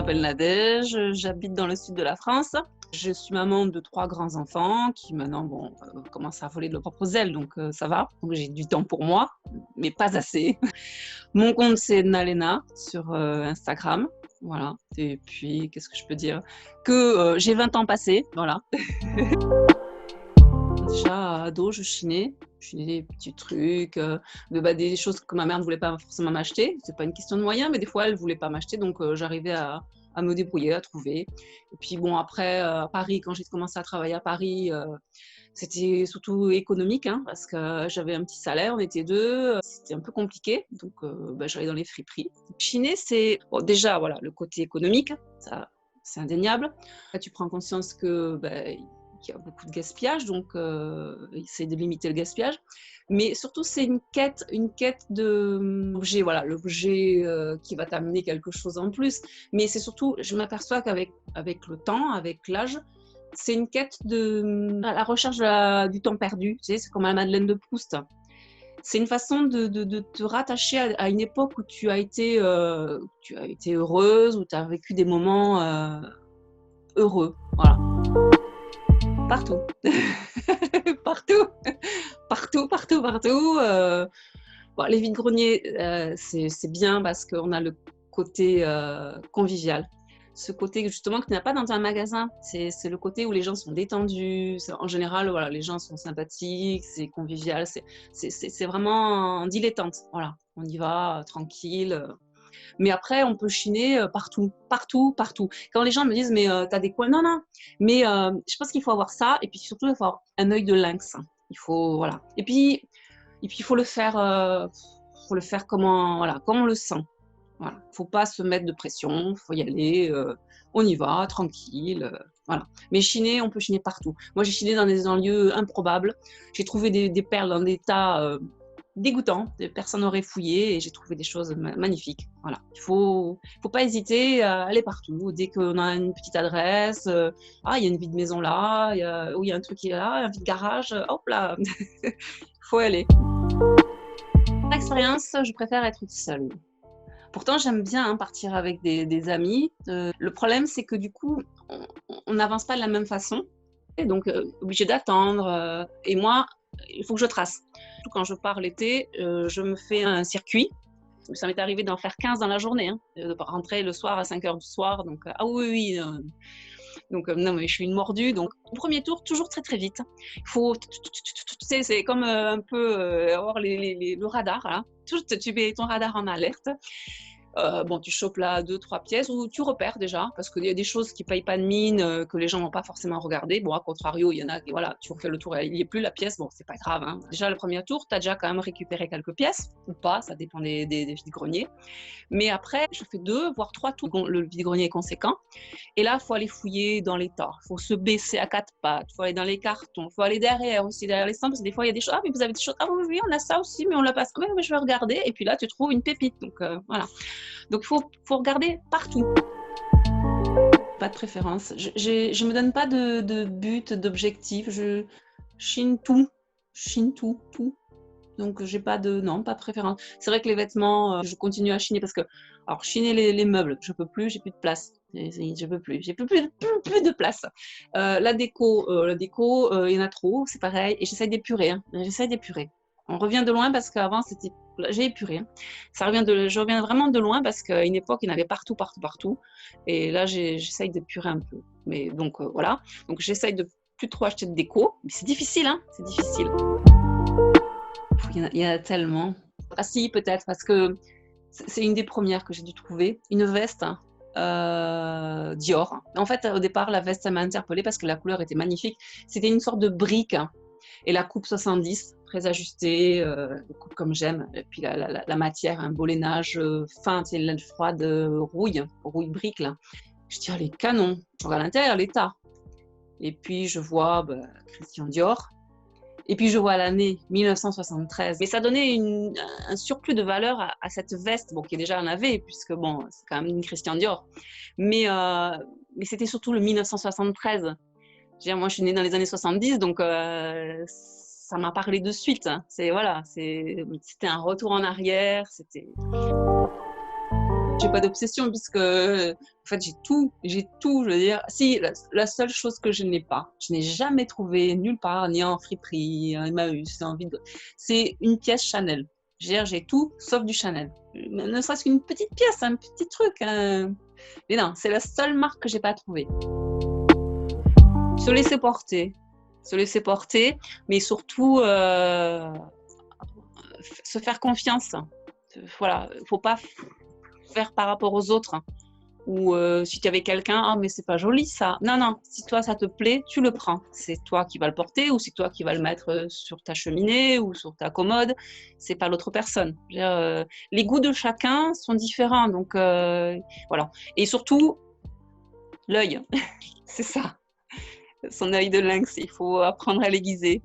m'appelle Nadège, j'habite dans le sud de la France. Je suis maman de 3 grands-enfants qui maintenant commencent à voler de leurs propres ailes, donc ça va. Donc j'ai du temps pour moi, mais pas assez. Mon compte, c'est Nalena sur Instagram. Voilà. Et puis, qu'est-ce que je peux dire? Que j'ai 20 ans passés, voilà. Déjà, ado, je chinais. Je chinais des petits trucs, des choses que ma mère ne voulait pas forcément m'acheter. C'est pas une question de moyens, mais des fois, elle ne voulait pas m'acheter, donc j'arrivais à me débrouiller, à trouver. Et puis bon, après, à Paris, quand j'ai commencé à travailler à Paris, c'était surtout économique, hein, parce que j'avais un petit salaire, on était deux, c'était un peu compliqué, donc j'allais dans les friperies. Chiner, c'est bon, déjà voilà, le côté économique, ça, c'est indéniable. Là, tu prends conscience que qu'il y a beaucoup de gaspillage, donc essayer de limiter le gaspillage. Mais surtout, c'est une quête d'objet, voilà, l'objet qui va t'amener quelque chose en plus. Mais c'est surtout, je m'aperçois avec le temps, avec l'âge, c'est une quête à la recherche du temps perdu. Tu sais, c'est comme la Madeleine de Proust. C'est une façon de te rattacher à une époque où tu as été heureuse, où tu as vécu des moments heureux. Voilà. Partout. Partout. Partout, partout, partout. Les vides-greniers, c'est bien parce qu'on a le côté convivial. Ce côté justement que tu n'as pas dans un magasin, c'est le côté où les gens sont détendus. En général, voilà, les gens sont sympathiques, c'est convivial, c'est vraiment dilettante. Voilà, on y va tranquille. Mais après, on peut chiner partout, partout, partout. Quand les gens me disent, mais t'as des coins? Non, non. Mais je pense qu'il faut avoir ça. Et puis surtout, il faut avoir un œil de lynx. Il faut, voilà. Et puis il faut le faire voilà, comme on le sent. Voilà. Faut pas se mettre de pression. Faut y aller. On y va, tranquille. Voilà. Mais chiner, on peut chiner partout. Moi, j'ai chiné dans des lieux improbables. J'ai trouvé des perles dans des tas dégoûtants. Personne n'aurait fouillé et j'ai trouvé des choses magnifiques. Voilà. Faut pas hésiter à aller partout. Dès qu'on a une petite adresse, il y a une vide maison là, il y a un truc qui est là, un vide garage, hop là, faut y aller. Par expérience, je préfère être toute seule. Pourtant, j'aime bien partir avec des amis. Le problème, c'est que du coup, on n'avance pas de la même façon. Et donc, obligé d'attendre. Et moi, il faut que je trace. Surtout quand je pars l'été, je me fais un circuit. Ça m'est arrivé d'en faire 15 dans la journée, hein, de rentrer le soir à 5 heures du soir. Donc, ah oui, oui. Donc, non, mais je suis une mordue. Donc, au premier tour, toujours très, très vite. Il faut, tu sais, c'est comme un peu avoir le radar, là. Tu mets ton radar en alerte. Tu chopes là 2-3 pièces ou tu repères déjà, parce qu'il y a des choses qui ne payent pas de mine, que les gens n'ont pas forcément regardé. Bon, à contrario, il y en a qui, voilà, tu refais le tour et il n'y est plus la pièce, bon, c'est pas grave. Hein. Déjà, le premier tour, tu as déjà quand même récupéré quelques pièces, ou pas, ça dépend des vides-greniers. Mais après, je fais 2, voire 3 tours, le vide-grenier est conséquent. Et là, il faut aller fouiller dans les tas, il faut se baisser à 4 pattes, il faut aller dans les cartons, il faut aller derrière aussi, derrière les stands, parce que des fois, il y a des choses, ah, mais vous avez des choses, ah oui, on a ça aussi, mais on l'a pas, mais je vais regarder, et puis là, tu trouves une pépite, donc voilà. Donc, il faut regarder partout. Pas de préférence. Je me donne pas de but, d'objectif, je chine tout, tout. Donc, j'ai pas de préférence. C'est vrai que les vêtements, je continue à chiner parce que, alors, chiner les meubles, je peux plus, j'ai plus de place. Je peux plus, j'ai plus de place. La déco, il y en a trop, c'est pareil. Et j'essaie d'épurer. Hein. J'essaie d'épurer. On revient de loin parce qu'avant, j'ai épuré. Hein. Je reviens vraiment de loin parce qu'à une époque, il y en avait partout, partout, partout. Et là, j'essaie d'épurer un peu. Mais donc, voilà. Donc, j'essaie de plus trop acheter de déco. Mais c'est difficile, hein. C'est difficile. Il y en a tellement. Ah si, peut-être, parce que c'est une des premières que j'ai dû trouver. Une veste Dior. En fait, au départ, la veste, ça m'a interpellée parce que la couleur était magnifique. C'était une sorte de brique. Et la coupe 70, très ajustée, coupe comme j'aime. Et puis la matière, un beau lainage fin, tu sais, laine froide, rouille brique. Là. Je dis, les canons. Je regarde à l'intérieur, l'état. Et puis, je vois Christian Dior. Et puis, je vois l'année 1973. Mais ça donnait un surplus de valeur à cette veste, qui déjà en avait, puisque, c'est quand même une Christian Dior. Mais c'était surtout le 1973. Moi, je suis née dans les années 70, donc ça m'a parlé de suite. Hein. C'était un retour en arrière. J'ai pas d'obsession puisque, en fait, j'ai tout, je veux dire. Si, la seule chose que je n'ai pas, je n'ai jamais trouvé nulle part, ni en friperie, en Emmaüs, en vide, c'est une pièce Chanel. Je veux dire, j'ai tout sauf du Chanel. Ne serait-ce qu'une petite pièce, un petit truc. Mais non, c'est la seule marque que j'ai pas trouvée. Se laisser porter. Se laisser porter, mais surtout se faire confiance. Voilà, faut pas faire par rapport aux autres. Ou si tu es avec quelqu'un, ah mais c'est pas joli ça. Non, non, si toi ça te plaît, tu le prends. C'est toi qui vas le porter ou c'est toi qui vas le mettre sur ta cheminée ou sur ta commode. C'est pas l'autre personne. Je veux dire, les goûts de chacun sont différents, donc voilà. Et surtout, l'œil, c'est ça. Son œil de lynx, il faut apprendre à l'aiguiser.